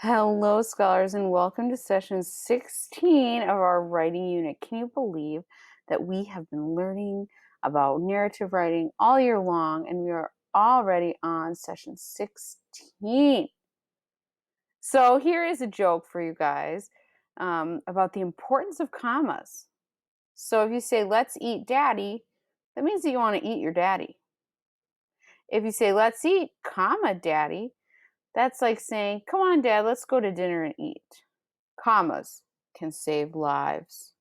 Hello, scholars, and welcome to session 16 of our writing unit. Can you believe that we have been learning about narrative writing all year long, and we are already on session 16? So here is a joke for you guys about the importance of commas. So if you say, let's eat daddy, that means that you want to eat your daddy. If you say, let's eat, comma, daddy, that's like saying, come on, dad, let's go to dinner and eat. Commas can save lives.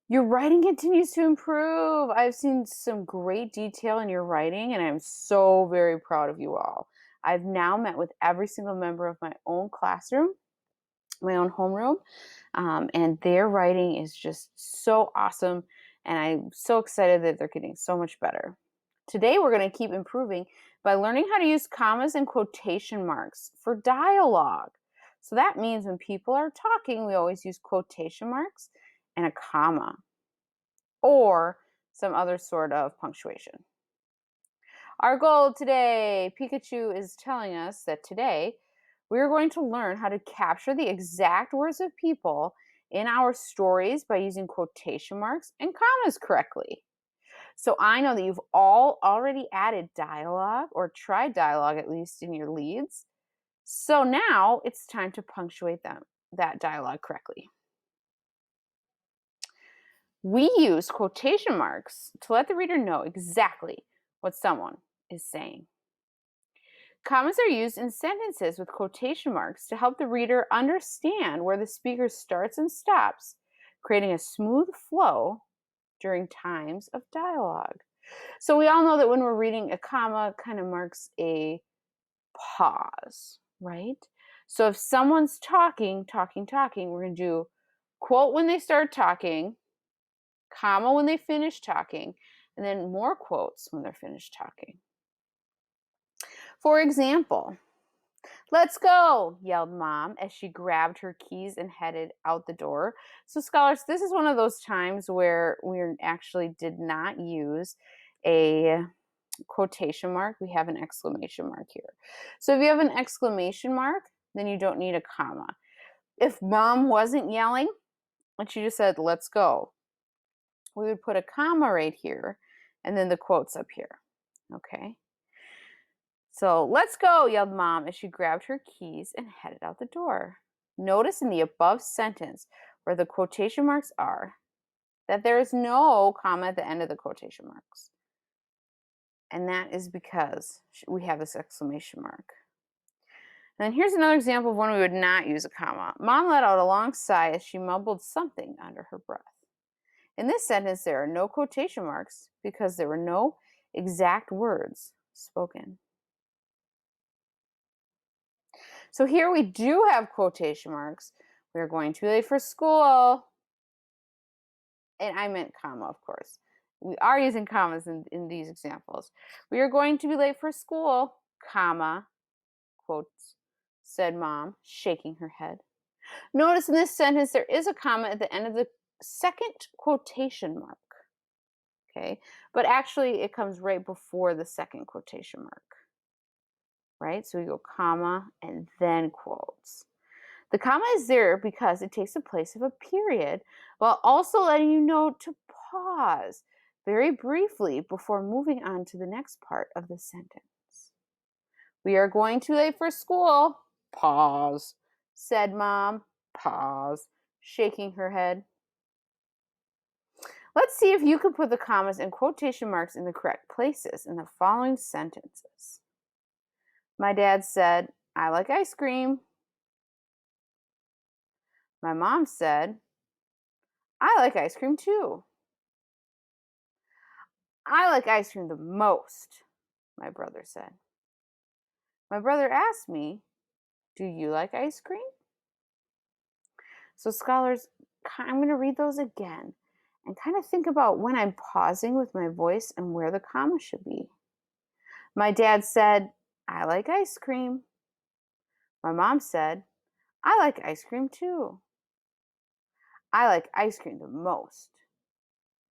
Your writing continues to improve. I've seen some great detail in your writing, and I'm so very proud of you all. I've now met with every single member of my own classroom, my own homeroom, and their writing is just so awesome, and I'm so excited that they're getting so much better. Today, we're going to keep improving by learning how to use commas and quotation marks for dialogue. So that means when people are talking, we always use quotation marks and a comma or some other sort of punctuation. Our goal today, Pikachu is telling us that today we're going to learn how to capture the exact words of people in our stories by using quotation marks and commas correctly. So I know that you've all already added dialogue or tried dialogue at least in your leads. So now it's time to punctuate that dialogue correctly. We use quotation marks to let the reader know exactly what someone is saying. Commas are used in sentences with quotation marks to help the reader understand where the speaker starts and stops, creating a smooth flow during times of dialogue. So we all know that when we're reading, a comma kind of marks a pause, right? So if someone's talking, we're going to do quote when they start talking, comma when they finish talking, and then more quotes when they're finished talking. For example, let's go, yelled Mom as she grabbed her keys and headed out the door. So, scholars, this is one of those times where we actually did not use a quotation mark. We have an exclamation mark here. So, if you have an exclamation mark, then you don't need a comma. If Mom wasn't yelling and she just said, let's go, we would put a comma right here and then the quotes up here. Okay. So, let's go, yelled Mom as she grabbed her keys and headed out the door. Notice in the above sentence where the quotation marks are that there is no comma at the end of the quotation marks. And that is because we have this exclamation mark. And then here's another example of when we would not use a comma. Mom let out a long sigh as she mumbled something under her breath. In this sentence, there are no quotation marks because there were no exact words spoken. So here we do have quotation marks. We're going to be late for school. And I meant comma, of course. We are using commas in these examples. We are going to be late for school, comma, quotes, said Mom, shaking her head. Notice in this sentence there is a comma at the end of the second quotation mark. Okay, but actually it comes right before the second quotation mark. Right? So we go comma and then quotes. The comma is there because it takes the place of a period while also letting you know to pause very briefly before moving on to the next part of the sentence. We are going too late for school. Pause, said Mom. Pause, shaking her head. Let's see if you can put the commas and quotation marks in the correct places in the following sentences. My dad said, I like ice cream. My mom said, I like ice cream too. I like ice cream the most, my brother said. My brother asked me, do you like ice cream? So, scholars, I'm going to read those again and kind of think about when I'm pausing with my voice and where the comma should be. My dad said, I like ice cream. My mom said, I like ice cream too. I like ice cream the most,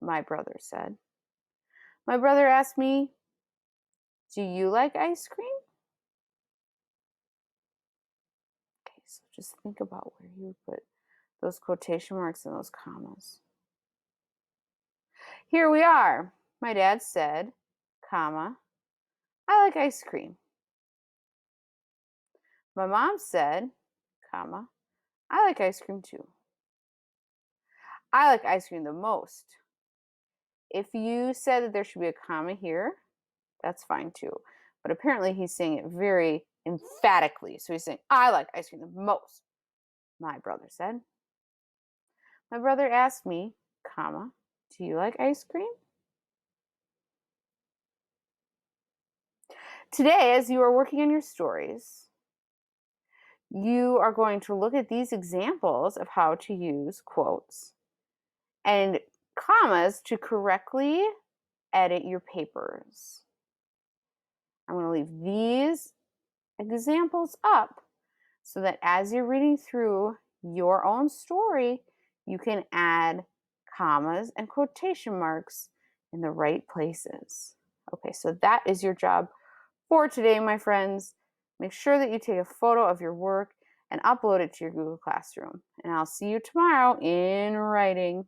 my brother said. My brother asked me, do you like ice cream? just think about where you would put those quotation marks and those commas. Here we are. My dad said, comma, I like ice cream. My mom said, comma, I like ice cream too. I like ice cream the most. If you said that there should be a comma here, that's fine too. But apparently he's saying it very emphatically. So he's saying, I like ice cream the most, my brother said. My brother asked me, comma, do you like ice cream? Today, as you are working on your stories, you are going to look at these examples of how to use quotes and commas to correctly edit your papers. I'm going to leave these examples up so that as you're reading through your own story, you can add commas and quotation marks in the right places. Okay, so that is your job for today, my friends. Make sure that you take a photo of your work and upload it to your Google Classroom. And I'll see you tomorrow in writing.